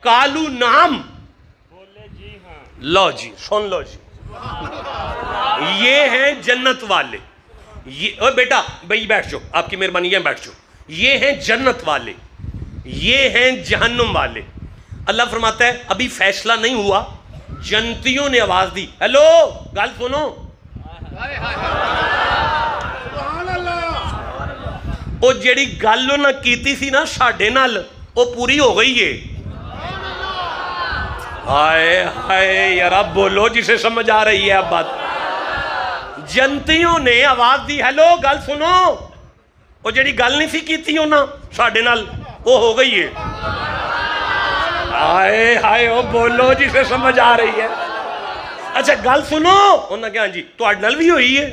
قالوا نعم، بولے جی ہاں. لو جی سن لو جی، یہ ہیں جنت والے. اوہ بیٹا بھائی بیٹھ جاؤ، آپ کی مہربانی ہے بیٹھ جاؤ. یہ ہیں جنت والے، یہ ہیں جہنم والے. اللہ فرماتا ہے ابھی فیصلہ نہیں ہوا. جنتیوں نے آواز دی، ہیلو گل سنو، وہ جیڑی گل نہ کیتی سی نا ساڈے نال وہ پوری ہو گئی ہے. ہائے ہائے یار اب بولو جسے سمجھ آ رہی ہے اب بات. جنتیوں نے آواز دی، ہیلو گل سنو، وہ جیڑی گل نہیں سی کیتی ہونا ساڈے نال وہ ہو گئی ہے. ہائے ہائے وہ بولو جسے سمجھ آ رہی ہے. اچھا گل سنو، انہوں نے کہا ہاں جی تہاڈے نال بھی ہوئی ہے؟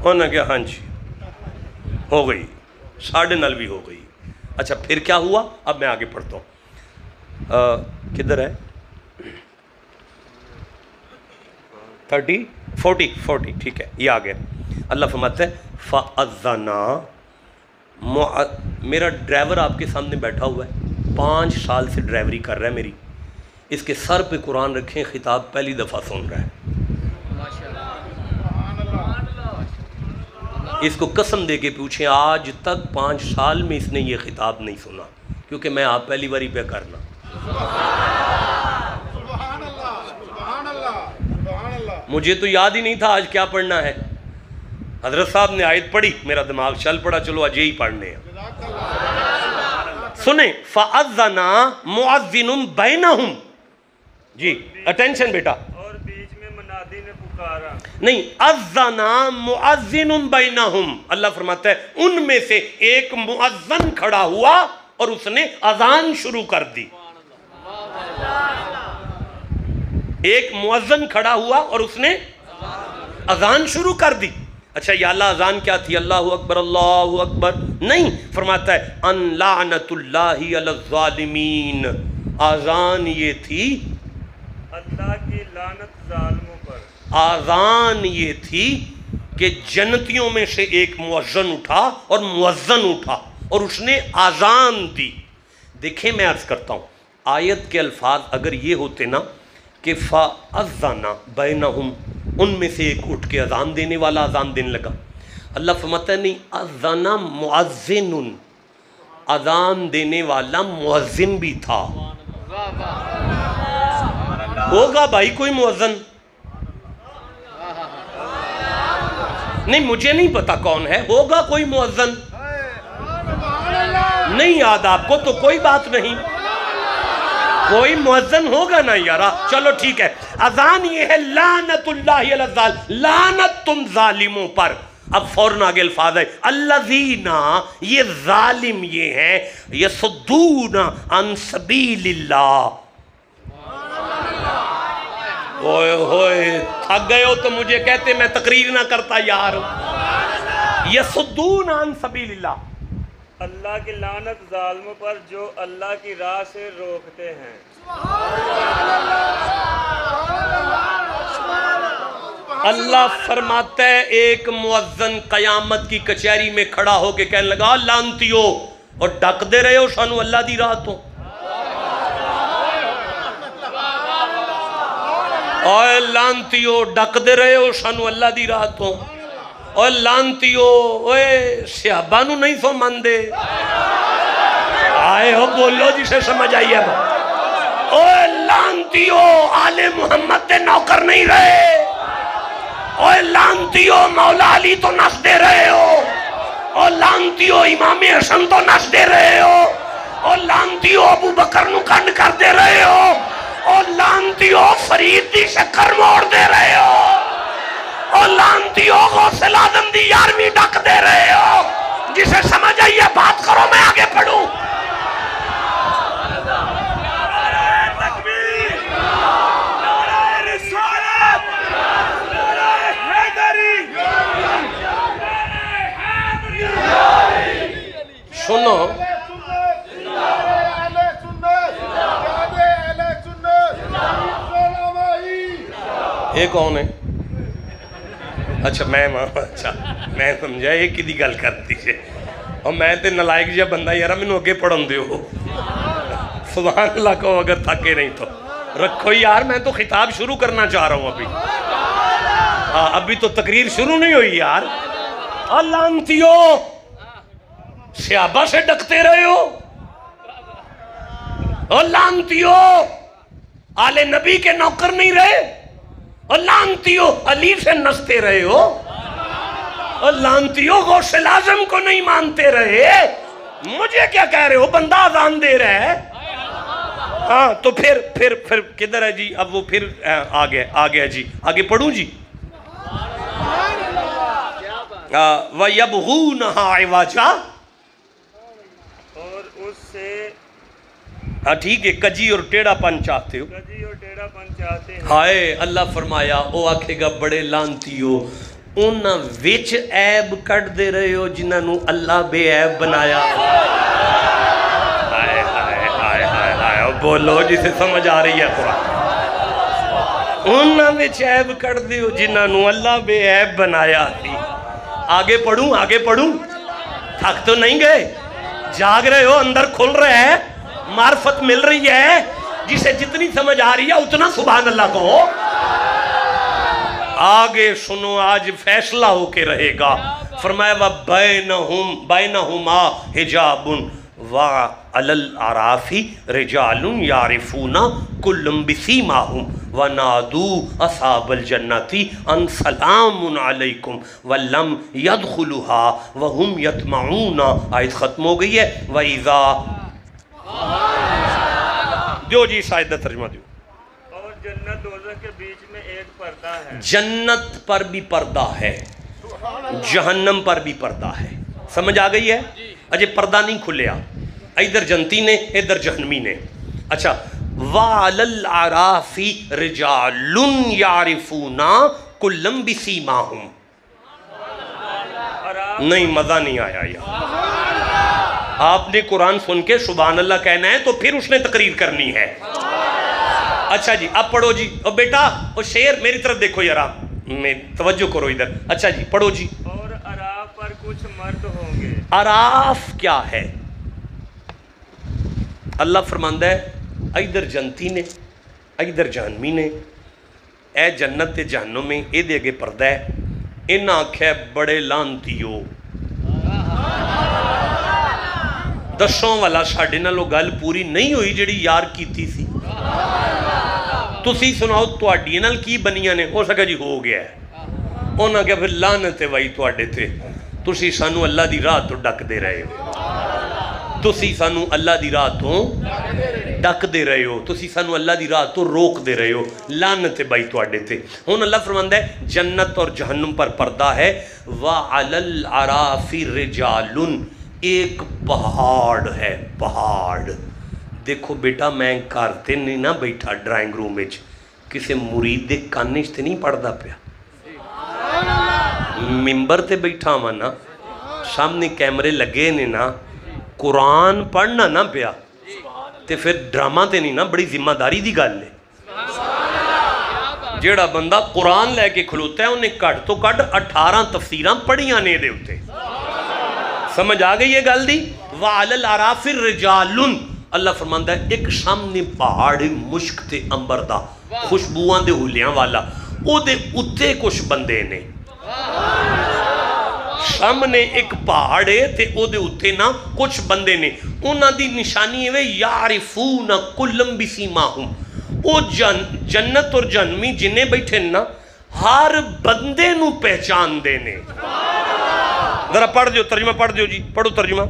انہوں نے کہا ہاں جی ہو گئی، ساڈے نال بھی ہو گئی. اچھا پھر کیا ہوا؟ اب میں آگے پڑھتا ہوں. کدھر ہے 30 40 ٹھیک ہے یہ آ گیا. اللہ فرماتا ہے فَأَذَّنَا، میرا ڈرائیور آپ کے سامنے بیٹھا ہوا ہے، 5 سال سے ڈرائیوری کر رہا ہے میری. اس کے سر پہ قرآن رکھیں، خطاب پہلی دفعہ سن رہا ہے. اس کو قسم دے کے پوچھیں آج تک 5 سال میں اس نے یہ خطاب نہیں سنا، کیونکہ میں آپ پہلی باری پہ کرنا. مجھے تو یاد ہی نہیں تھا آج کیا پڑھنا ہے. حضرت صاحب نے آیت پڑھی، میرا دماغ چل پڑا چلو آج یہی پڑھنے ہیں. سنیں فَأَذَّنَا مُعَذِّنٌ بَيْنَهُمْ. جی اٹینشن بیٹا، اور بیچ میں منادی نے پکارا. نہیں، اذنا مؤذن بینہم. اللہ فرماتا ہے ان میں سے ایک مؤذن کھڑا ہوا اور اس نے اذان شروع کر دی. ایک مؤذن کھڑا ہوا اور اس نے اذان شروع کر دی. اچھا یا اللہ اذان کیا تھی؟ اللہ اکبر اللہ اکبر نہیں، فرماتا ہے ان لعنت اللہ علی الظالمین. اذان یہ تھی اللہ کی لعنت ظالموں پر. آذان یہ تھی کہ جنتیوں میں سے ایک مؤذن اٹھا اور مؤذن اٹھا اور اس نے آذان دی. دیکھیں میں عرض کرتا ہوں آیت کے الفاظ اگر یہ ہوتے نا کہ فَأَذَّنَا بَيْنَهُمْ، ان میں سے ایک اٹھ کے اذان دینے والا اذان دینے لگا. اللہ فرماتا ہے نہیں، اذَّنَا مُعَذِّنٌ، اذان دینے والا مؤذن بھی تھا. ہوگا بھائی کوئی مؤذن؟ نہیں مجھے نہیں پتا کون ہے، ہوگا کوئی مؤذن؟ نہیں یاد آپ کو تو کوئی بات نہیں، کوئی مؤذن ہوگا نا یارا. چلو ٹھیک ہے، اذان یہ ہے لعنت اللہ علی الظالمین، لعنت تم ظالموں پر. اب فوراً آگے الفاظ ہے الذین، یہ ظالم یہ ہیں یصدون عن سبیل اللہ. اوئے ہوئے تھک گئے ہو تو مجھے کہتے میں تقریر نہ کرتا یار. یصدون عن سبیل اللہ، اللہ کی لعنت ظالموں پر جو اللہ کی راہ سے روکتے ہیں. اللہ فرماتا ہے ایک مؤذن قیامت کی کچہری میں کھڑا ہو کے کہنے لگا لعنتیو، اور ڈک دے رہے ہو سانو اللہ دی راہ تو. اوے لعنتیو ڈک دے رہے ہو سانو اللہ دی راہ تو. اوے لعنتیو اوے صحابہ نو نہیں سو مندے. آئے ہو بولو جسے سمجھ آئی ہے. اوے لعنتیو آل محمد دے نوکر نہیں رہے. اوے لعنتیو مولا علی تو نس دے رہے ہو. او لعنتیو امام حسن تو نس دے رہے ہو. او لعنتیو ابو بکر نو کنڈ کر دے رہے ہو. او لعنتیو فرید دی شکر موڑ دے رہے ہو. او لعنتیو غوث العظم دی 11ویں ڈک دے رہے ہو. جسے سمجھ آئیے بات کرو میں آگے پڑھوں. سنو یہ کون ہے؟ اچھا میں سمجھا یہ کدی گل کرتی ہے اور میں تے نلائق جہا بندہ یار مینوں اگے پڑھن دیو. سبحان اللہ کو اگر تھکے نہیں تو رکھو یار، میں تو خطاب شروع کرنا چاہ رہا ہوں ابھی. ابھی تو تقریر شروع نہیں ہوئی یار. لعنتیو صحابہ سے ڈکتے رہے ہو، لعنتیو آل نبی کے نوکر نہیں رہے، لعنتیو علی سے نستے رہے ہو، لعنتیو غوث اعظم کو نہیں مانتے رہے. مجھے کیا کہہ رہے ہو؟ بندہ اذان دے رہا ہے. ہاں تو پھر کدھر ہے جی؟ اب وہ پھر آ گیا جی. آگے پڑھوں جی. وَيَبْغُونَهَا عِوَجًا، اور اس سے ٹھیک ہے، کجی اور ٹیڑھا پن چاہتے ہو. کجی اور ٹیڑھا پن چاہتے ہیں. ہائے اللہ فرمایا او آکھے گا بڑے لانتی ہو، انہاں وچ عیب کٹ دے رہے ہو جنہاں نو اللہ بے عیب بنایا. ہائے ہائے ہائے ہائے ہائے، بولو جسے سمجھ آ رہی ہے قرآن. انہاں وچ عیب کٹ دے ہو جنہاں نو اللہ بے عیب بنایا تھی. آگے پڑھوں تھک تو نہیں گئے؟ جاگ رہے ہو؟ اندر کھل رہے ہے، معرفت مل رہی ہے، جسے جتنی سمجھ آ رہی ہے اتنا سبحان اللہ کہو. آگے سنو، آج فیصلہ ہو کے رہے گا. فرمایا بَيْنَهُمَا حِجَابٌ وَعَلَى الْأَعْرَافِ رِجَالٌ يَعْرِفُونَ كُلًّا بِسِيمَاهُمْ وَنَادُوا أَصْحَابَ الْجَنَّةِ أَنْ سَلَامٌ عَلَيْكُمْ وَلَمْ يَدْخُلُوهَا وَهُمْ يَطْمَعُونَ. آیت ختم ہو گئی ہے. وَإِذَا دیو جی سائدہ ترجمہ دیو. اور جنت دوزخ کے بیچ میں ایک پردہ ہے. جنت پر بھی پردہ ہے، جہنم پر بھی پردہ ہے. سمجھ آ گئی ہے؟ اجے پردہ نہیں کھلیا، ادھر جنتی نے ادھر جہنمی نے. اچھا، وَعَلَى الْأَعْرَافِ رِجَالٌ يَعْرِفُونَ كُلًّا بِسِيمَاهُمْ. نہیں مزہ نہیں آیا یار. آپ نے قرآن سن کے سبحان اللہ کہنا ہے تو پھر اس نے تقریر کرنی ہے. اچھا جی اب پڑھو جی. اور بیٹا اور شیر میری طرف دیکھو یار، میں توجہ کرو ادھر. اچھا جی پڑھو جی. اور اعراف پر کچھ مرد ہوں گے. اعراف کیا ہے؟ اللہ فرماندہ ہے ادھر جنتی نے ادھر جہنمی نے. اے جنت تے جہنم میں اے دے اگے پردہ ہے. انہاں آکھیا بڑے لانتیو، دسوں والا ساڈے نالوں گل پوری نہیں ہوئی جڑی یار کیتی سی. تسی سناؤ تواڈیاں نال کی بنیاں نے؟ ہو سکا جی ہو گیا ہے. انہاں کہا پھر لعنت ہے بھائی تواڈے تے، تسی سانو اللہ دی راہ تو ڈک دے رہے ہو، تسی سانو اللہ دی راہ تو ڈک دے رہے ہو، تسی سانو اللہ دی راہ تو روک دے رہے ہو. لعنت ہے بھائی تواڈے تے. ہن اللہ فرماندا ہے جنت اور جہنم پر پردہ ہے. وَعَلَى الْأَعْرَافِ رِجَالٌ، ایک پہاڑ ہے، پہاڑ. دیکھو بیٹا میں کرتے نہیں نہ بیٹھا ڈرائنگ روم میں کسی مرید دے کانش تے نہیں پڑھدا پیا. ممبر تے بیٹھا ہوا نا، سامنے کیمرے لگے نے نا، قرآن پڑھنا نہ پیا تے پھر ڈرامہ تے نہیں نا، بڑی ذمہ داری دی گل ہے. جیڑا بندہ قرآن لے کے کھلوتا ہے انہیں کٹ تو کٹ 18 تفسیراں پڑھیاں نے دے ہوتے. سمجھ آ گئی یہ گل دی؟ وَعَلَى الْأَعْرَافِ رِجَالٌ، اللہ فرماندا ہے ایک سامنے پہاڑ مشک تے امبر دا، خوشبوان دے ہولیاں والا، او دے اتے کچھ بندے نے. سامنے ایک پہاڑ ہے تے او دے اتے نا کچھ بندے نے. انہاں دی نشانی ہے یعرفون کلم بسیماہم. او جنت اور جہنمی جنہیں بیٹھے نا ہر بندے نو پہچان دینے. ذرا پڑھ دیو ترجمہ، پڑھ دیو جی، پڑھو ترجمہ.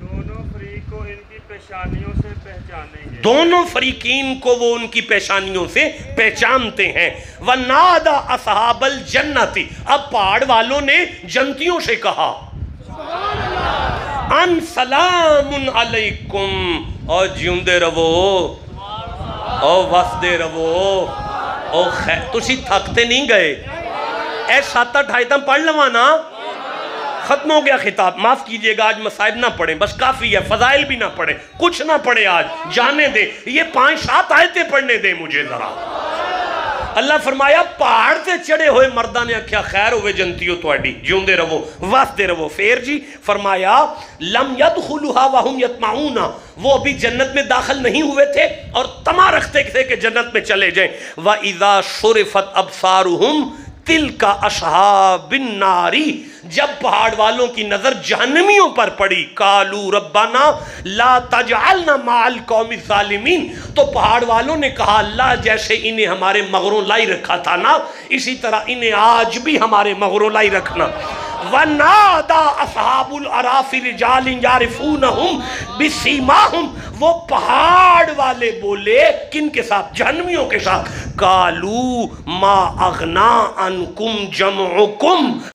دونوں فریق کو ان کی پیشانیوں سے پہچانیں گے. دونوں فریقین کو وہ ان کی پیشانیوں سے پہچانتے ہیں. وَنَادَا أَصْحَابَ الْجَنَّةِ، اب پہاڑ والوں نے جنتیوں سے کہا ان سلام علیکم، اور جیوندے رہو، او وسدے رہو، او خیر. تسی تھکتے نہیں گئے؟ اے 7-8 آیتاں پڑھ لوانا، ختم ہو گیا خطاب. معاف کیجئے گا آج مصائب نہ پڑھیں، بس کافی ہے. فضائل بھی نہ پڑھیں، کچھ نہ پڑھیں آج، جانے دیں. یہ 5-7 آیتیں پڑھنے دیں مجھے ذرا. اللہ فرمایا پہاڑ تے چڑھے ہوئے مردہ نے آکھیا خیر ہوئے جنتیو توڑی جیوندے رہو واسدے رہو. پھر جی فرمایا لم يدخلوها وهم يطمعون، وہ ابھی جنت میں داخل نہیں ہوئے تھے اور طمع رکھتے تھے کہ جنت میں چلے جائیں. وَإِذَا شُرِفَتْ أَبْصَارُهُمْ تِلْكَ أَصْحَابُ النَّارِ، جب پہاڑ والوں کی نظر جہنمیوں پر پڑی قالوا ربنا لا تجعلنا مع القوم الظالمین، تو پہاڑ والوں نے کہا اللہ جیسے انہیں ہمارے مغروں لائی رکھا تھا نا اسی طرح انہیں آج بھی ہمارے مغروں لائی رکھنا. وَنَادَى أَصْحَابُ الْأَعْرَافِ رِجَالٍ يَعْرِفُونَهُمْ بِسِيمَاهُمْ، وہ پہاڑ والے بولے کن کے ساتھ؟ جہنمیوں کے ساتھ. قَالُوا مَا أَغْنَىٰ عَنْكُمْ جَمْعُكُمْ،